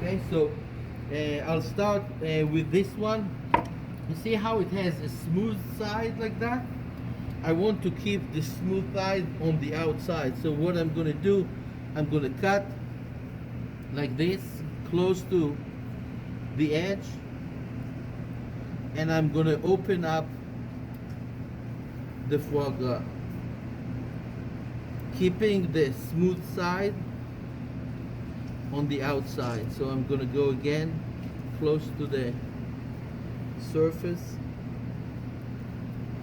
Okay, so I'll start with this one. You see how it has a smooth side like that? I want to keep the smooth side on the outside. So what I'm gonna do, I'm gonna cut like this, close to the edge, and I'm gonna open up the foie gras, keeping the smooth side on the outside. So I'm gonna go again close to the surface,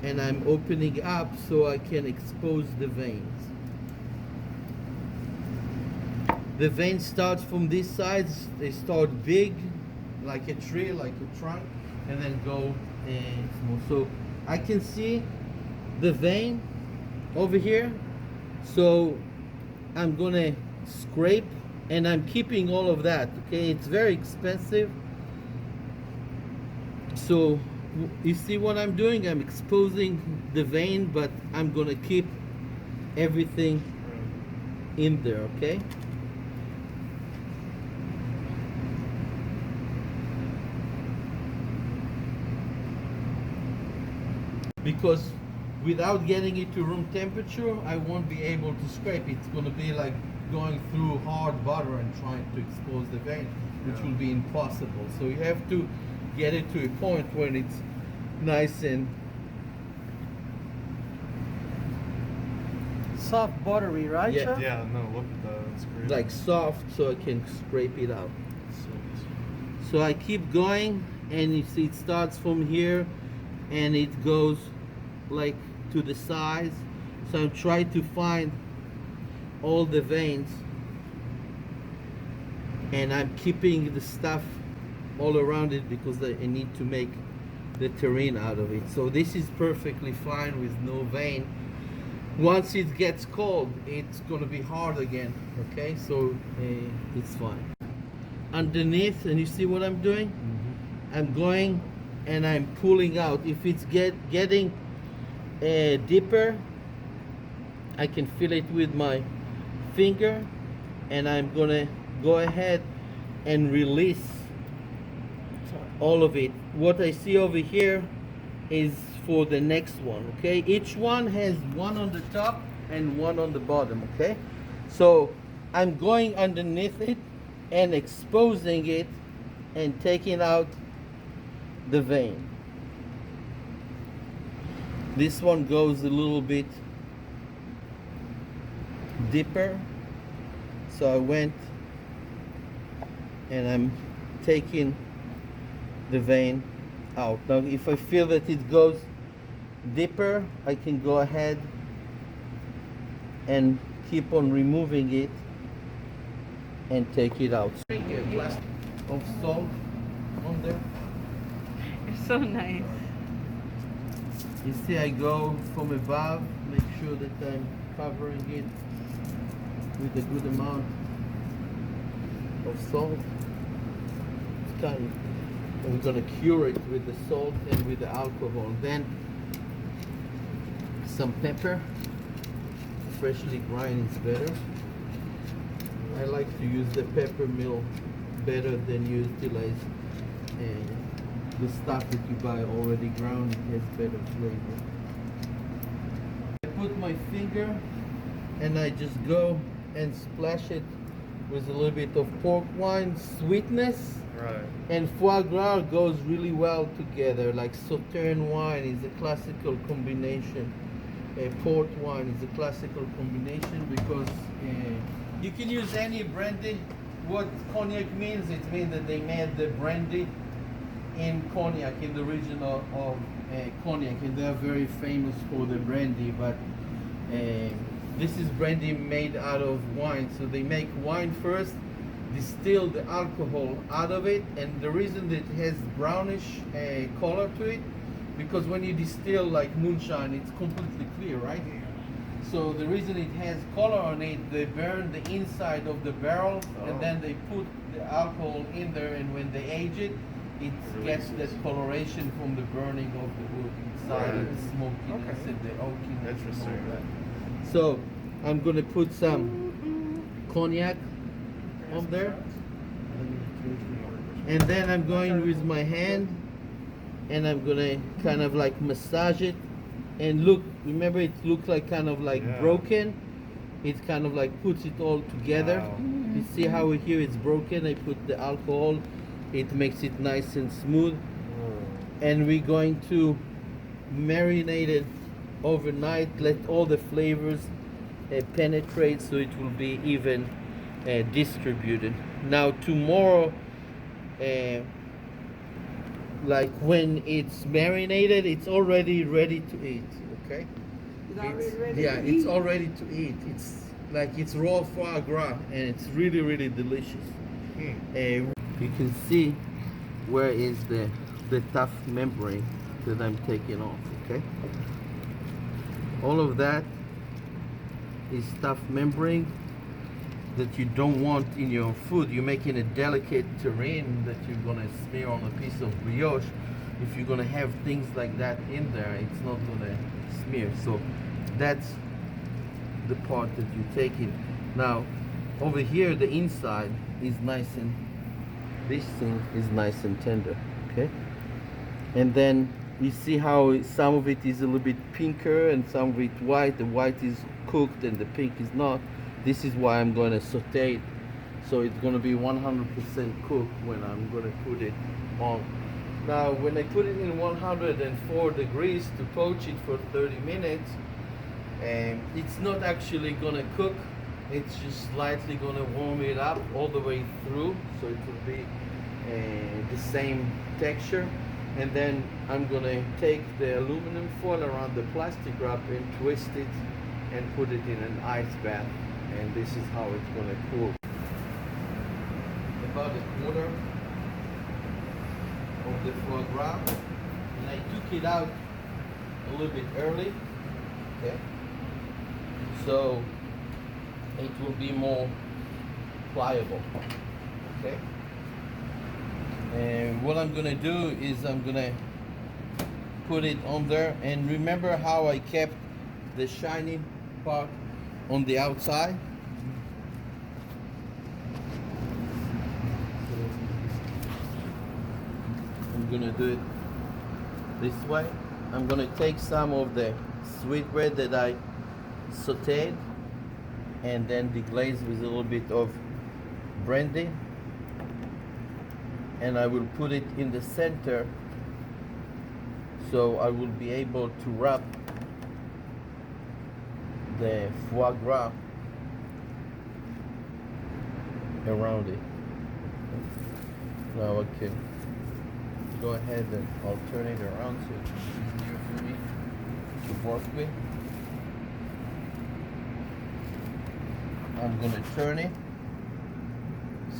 and I'm opening up so I can expose the veins. The veins start from these sides. They start big, like a tree, like a trunk, and then go small. So I can see the vein over here. So I'm gonna scrape, and I'm keeping all of that. Okay, it's very expensive. So you see what I'm doing? I'm exposing the vein, but I'm gonna keep everything in there, okay? Because without getting it to room temperature, I won't be able to scrape. It's gonna be like going through hard butter and trying to expose the vein, which will be impossible. So you have to get it to a point when it's nice and soft, buttery, right? Yeah. Chef? Yeah, no, look at that. It's great. like soft, so I can scrape it out. So I keep going, and you see it starts from here and it goes like to the sides. So I'm trying to find all the veins, and I'm keeping the stuff all around it because I need to make the terrine out of it. So this is perfectly fine with no vein. Once it gets cold, it's gonna be hard again. Okay, so it's fine. Underneath, and you see what I'm doing? I'm going and I'm pulling out. If it's getting deeper, I can feel it with my finger, and I'm gonna go ahead and release all of it. What I see over here is for the next one, okay? Each one has one on the top and one on the bottom, okay? So I'm going underneath it and exposing it and taking out the vein. This one goes a little bit deeper, so I went and I'm taking the vein out. Now if I feel that it goes deeper, I can go ahead and keep on removing it and take it out. A glass of salt on there. You're so nice. You see, I go from above, make sure that I'm covering it with a good amount of salt. It's kind of, and we're going to cure it with the salt and with the alcohol. Then some pepper, freshly grind is better. I like to use the pepper mill better than utilize the stuff that you buy already ground. It has better flavor. I put my finger and I just go and splash it with a little bit of pork wine. Sweetness Right. and foie gras goes really well together. Like Terrine wine is a classical combination. Port wine is a classical combination because you can use any brandy. What cognac means, it means that they made the brandy in cognac, in the region of cognac, and they are very famous for the brandy. But this is brandy made out of wine. So they make wine first, distill the alcohol out of it, and the reason that it has brownish color to it, because when you distill like moonshine, it's completely clear, right? So the reason it has color on it, they burn the inside of the barrel, and then they put the alcohol in there, and when they age it, it gets that coloration from the burning of the wood inside, and the smokiness and the oakiness. Interesting. And all that. So I'm gonna put some cognac on there. And then I'm going with my hand and I'm gonna kind of like massage it. And look, remember it looked like kind of like Yeah. broken. It kind of like puts it all together. Wow. You see how here it's broken? I put the alcohol. It makes it nice and smooth. And we're going to marinate it overnight. Let all the flavors penetrate so it will be even distributed. Now tomorrow, like when it's marinated, it's already ready to eat. Okay. It's already It's- ready yeah, to it's eat. all ready to eat. It's like it's raw foie gras, and it's really, really delicious. You can see where is the tough membrane that I'm taking off. Okay, all of that is tough membrane that you don't want in your food. You're making a delicate terrine that you're gonna smear on a piece of brioche. If you're gonna have things like that in there, it's not gonna smear. So that's the part that you're taking. Now, over here, the inside is nice and this thing is nice and tender. Okay, and then you see how some of it is a little bit pinker and some of it white. The white is cooked and the pink is not. This is why I'm going to saute it, so it's going to be 100% cooked when I'm going to put it on. Now when I put it in 104 degrees to poach it for 30 minutes, it's not actually going to cook. It's just slightly going to warm it up all the way through, so it will be the same texture. And then I'm going to take the aluminum foil around the plastic wrap and twist it and put it in an ice bath. And this is how it's going to cool. About a quarter of the foie gras, and I took it out a little bit early. Okay, so it will be more pliable. Okay, and what I'm gonna do is I'm gonna put it on there, and remember how I kept the shiny part on the outside? I'm gonna do it this way. I'm gonna take some of the sweetbread that I sauteed and then deglaze with a little bit of brandy, and I will put it in the center so I will be able to wrap the foie gras around it. Now I can go ahead and I'll turn it around so it's easier for me to work with. I'm gonna turn it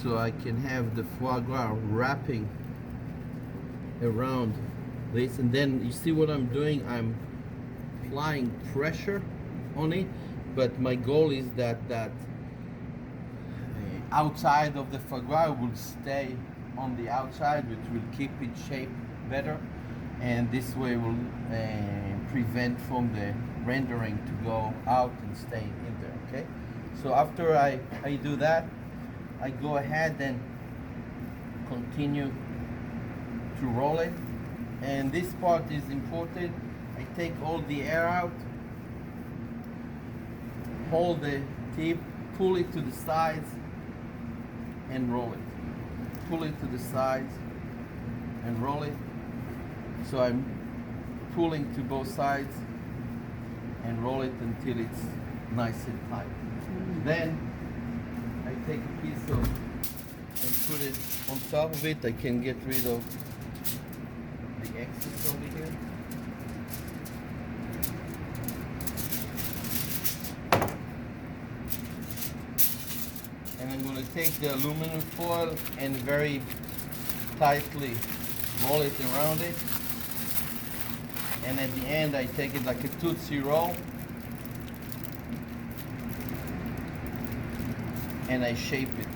so I can have the foie gras wrapping around this, and then you see what I'm doing? I'm applying pressure on it, but my goal is that outside of the foie gras will stay on the outside, which will keep its shape better, and this way will prevent from the rendering to go out and stay in there. Okay, so after I do that, I go ahead and continue to roll it, and this part is important. I take all the air out, hold the tip, pull it to the sides and roll it. Pull it to the sides and roll it. So I'm pulling to both sides and roll it until it's nice and tight. Then I take a piece of and put it on top of it. I can get rid of the excess over here. And I'm going to take the aluminum foil and very tightly roll it around it. And at the end I take it like a Tootsie Roll and I shape it.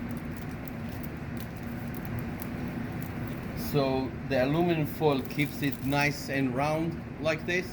So the aluminum foil keeps it nice and round like this.